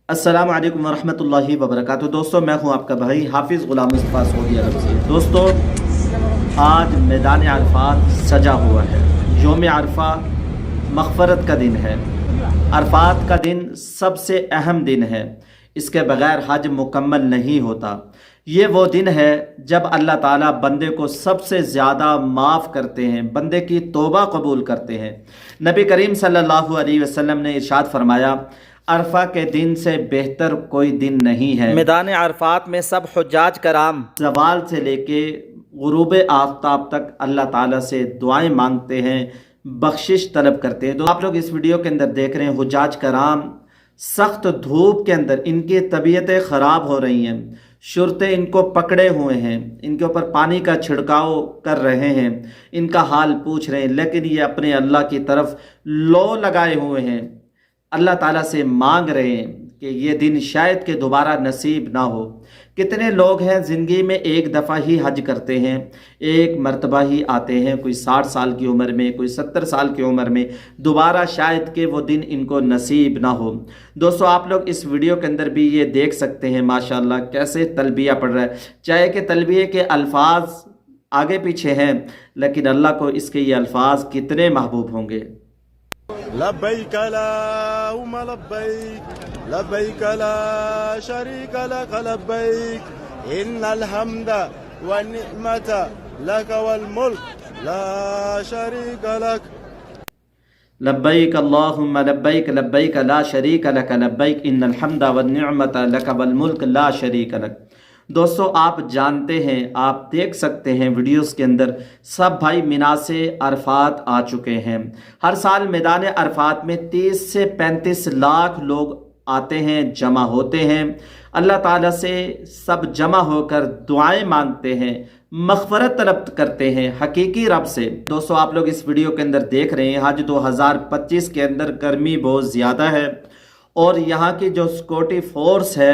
अस्सलाम वालेकुम वरहमतुल्लाहि वबरकातुहू। दोस्तों, मैं हूं आपका भाई हाफिज़ ग़ुलाम मुस्तफ़ा सऊदी अरब से। दोस्तों, आज मैदान अरफात सजा हुआ है। यौम अरफा मग़फ़रत का दिन है। अरफात का दिन सबसे अहम दिन है। इसके बग़ैर हज मुकम्मल नहीं होता। ये वो दिन है जब अल्लाह ताला बंदे को सबसे ज़्यादा माफ़ करते हैं, बंदे की तौबा कबूल करते हैं। नबी करीम सल्लल्लाहु अलैहि वसल्लम ने इरशाद फरमाया, अरफा के दिन से बेहतर कोई दिन नहीं है। मैदान अरफात में सब हुज्जाज कराम ज़वाल से लेके गुरूब आफ्ताब तक अल्लाह ताला से दुआएं मांगते हैं, बख्शिश तलब करते हैं। तो आप लोग इस वीडियो के अंदर देख रहे हैं, हुज्जाज कराम सख्त धूप के अंदर इनकी तबीयतें ख़राब हो रही हैं, शुरते इनको पकड़े हुए हैं, इनके ऊपर पानी का छिड़काव कर रहे हैं, इनका हाल पूछ रहे हैं, लेकिन ये अपने अल्लाह की तरफ लो लगाए हुए हैं, अल्लाह ताला से मांग रहे हैं कि ये दिन शायद के दोबारा नसीब ना हो। कितने लोग हैं ज़िंदगी में एक दफ़ा ही हज करते हैं, एक मरतबा ही आते हैं, कोई 60 साल की उम्र में, कोई 70 साल की उम्र में, दोबारा शायद के वो दिन इनको नसीब ना हो। दोस्तों, आप लोग इस वीडियो के अंदर भी ये देख सकते हैं माशाल्लाह कैसे तलबिया पढ़ रहा है। चाहे कि तलबिये के अल्फाज आगे पीछे हैं, लेकिन अल्लाह को इसके ये अल्फाज कितने महबूब होंगे। लब्बैक अल्लाहुम्मा लब्बैक लब्बैक ला शरीक लक लब्बैक इन्नल हम्दा व निअमता लक वल मुल्क ला शरीक लक। लब्बैक अल्लाहुम्मा लब्बैक लब्बैक ला शरीक लक लब्बैक इन्नल हम्दा व निअमता लक वल मुल्क ला शरीक लक। दोस्तों, आप जानते हैं, आप देख सकते हैं वीडियोस के अंदर, सब भाई मिना से अरफात आ चुके हैं। हर साल मैदान अरफात में 30 से 35 लाख लोग आते हैं, जमा होते हैं। अल्लाह ताला से सब जमा होकर दुआएं मांगते हैं, मग़फ़रत तलब करते हैं हकीकी रब से। दोस्तों, आप लोग इस वीडियो के अंदर देख रहे हैं, हज 2025 के अंदर गर्मी बहुत ज़्यादा है और यहाँ की जो सिक्योरिटी फोर्स है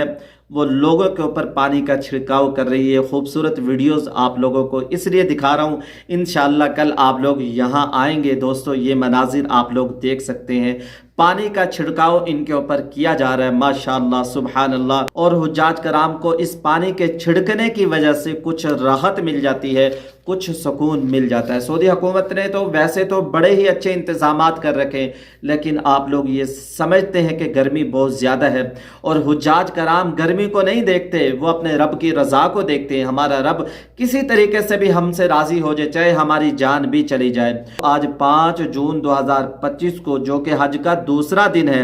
वो लोगों के ऊपर पानी का छिड़काव कर रही है। खूबसूरत वीडियोस आप लोगों को इसलिए दिखा रहा हूँ, इंशाअल्लाह कल आप लोग यहाँ आएंगे। दोस्तों, ये मनाजिर आप लोग देख सकते हैं, पानी का छिड़काव इनके ऊपर किया जा रहा है, माशाअल्लाह सुभान अल्लाह। और हुज्जाज कराम को इस पानी के छिड़कने की वजह से कुछ राहत मिल जाती है, कुछ सुकून मिल जाता है। सऊदी हुकूमत ने तो वैसे तो बड़े ही अच्छे इंतजामात कर रखे हैं, लेकिन आप लोग ये समझते हैं कि गर्मी बहुत ज़्यादा है और हुज्जाज कराम गर्मी को नहीं देखते, वो अपने रब की रज़ा को देखते हैं। हमारा रब किसी तरीके से भी हमसे राज़ी हो जाए, चाहे हमारी जान भी चली जाए। आज 5 जून 2025 को, जो कि हज का दूसरा दिन है,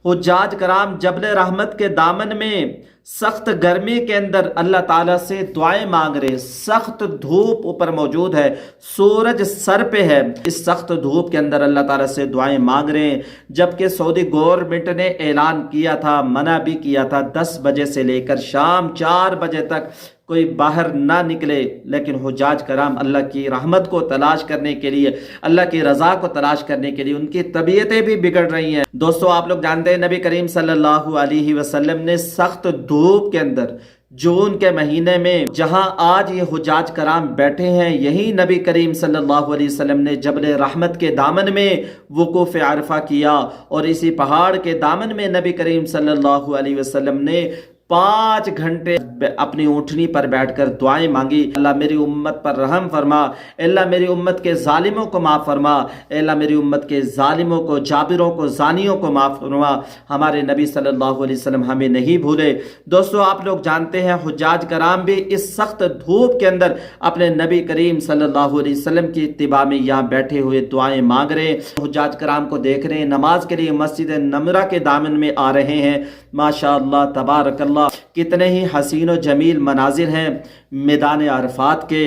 हुज्जाज कराम जबल रहमत के दामन में सख्त गर्मी के अंदर अल्लाह ताला से दुआएं मांग रहे हैं। सख्त धूप ऊपर मौजूद है, सूरज सर पे है, इस सख्त धूप के अंदर अल्लाह ताला से दुआएं मांग रहे हैं। जबकि सऊदी गवर्नमेंट ने ऐलान किया था, मना भी किया था, 10 बजे से लेकर शाम 4 बजे तक कोई बाहर ना निकले, लेकिन हुज्जाज कराम अल्लाह की रहमत को तलाश करने के लिए, अल्लाह की रज़ा को तलाश करने के लिए, उनकी तबीयतें भी बिगड़ रही हैं। दोस्तों, आप लोग जानते हैं नबी करीम सल्लल्लाहु अलैहि वसल्लम ने सख्त धूप के अंदर जून के महीने में, जहां आज ये हुज्जाज कराम बैठे हैं, यही नबी करीम सल्लल्लाहु अलैहि वसल्लम ने जबल रहमत के दामन में वुकूफ़ अरफा किया और इसी पहाड़ के दामन में नबी करीम सल्लल्लाहु अलैहि वसल्लम ने 5 घंटे अपनी ऊँटनी पर बैठकर दुआएं मांगी। अल्लाह मेरी उम्मत पर रहम फरमा, अल्लाह मेरी उम्मत के जालिमों को माफ़ फरमा, अल्लाह मेरी उम्मत के जालिमों को, जाबिरों को, जानियों को माफ़ फरमा। हमारे नबी सल्लल्लाहु अलैहि वसल्लम हमें नहीं भूले। दोस्तों, आप लोग जानते हैं हुज्जाज कराम भी इस सख्त धूप के अंदर अपने नबी करीम सल्लल्लाहु अलैहि वसल्लम की इत्तिबा में यहाँ बैठे हुए दुआएं मांग रहे हैं। हुज्जाज कराम को देख रहे हैं, नमाज के लिए मस्जिद नमरा के दामन में आ रहे हैं। माशाअल्लाह तबारकल्लाह, कितने ही हसीन और जमील मनाजिर हैं मैदान अरफात के,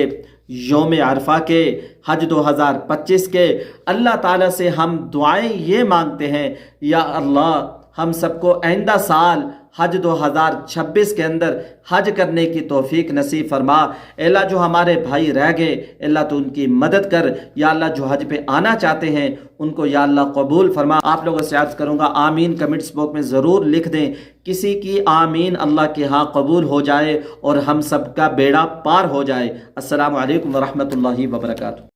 यौम अरफा के, हज 2025 के। अल्लाह ताला से हम दुआएं ये मांगते हैं, या अल्लाह हम सबको आइंदा साल हज 2026 के अंदर हज करने की तौफीक नसीब फरमा। अल्लाह, जो हमारे भाई रह गए, अल्लाह तो उनकी मदद कर। या अल्लाह, जो हज पे आना चाहते हैं उनको या अल्लाह कबूल फरमा। आप लोगों से अर्ज़ करूँगा, आमीन कमेंट्स बॉक्स में ज़रूर लिख दें। किसी की आमीन अल्लाह के यहाँ कबूल हो जाए और हम सबका बेड़ा पार हो जाए। अस्सलामु अलैकुम वरहमतुल्लाहि वबरकातुहू।